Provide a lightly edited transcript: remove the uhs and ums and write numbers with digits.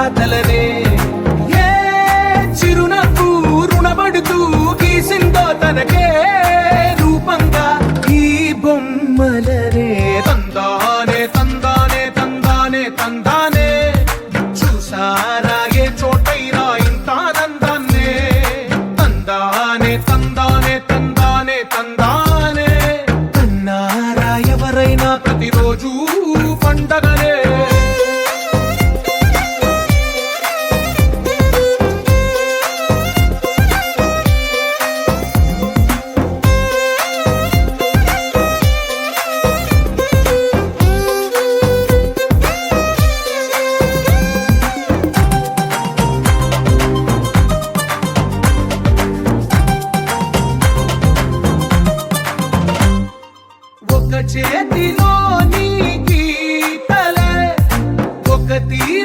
రాతలనే ఏ చిరునవ్వు రుణపడుతూ గీసిందో తనకే రూపంగా ఈ బొమ్మలనే తందానే తందానే తందానే తందానే చూసారా ఏ చోటైనా ఇంత దందాన్నే తందానే తందానే తందానే తందానే కన్నారా ఎవరైనా ప్రతిరోజు పండగనే ఒక చేతిలో నీ గీతలే ఒక తీరు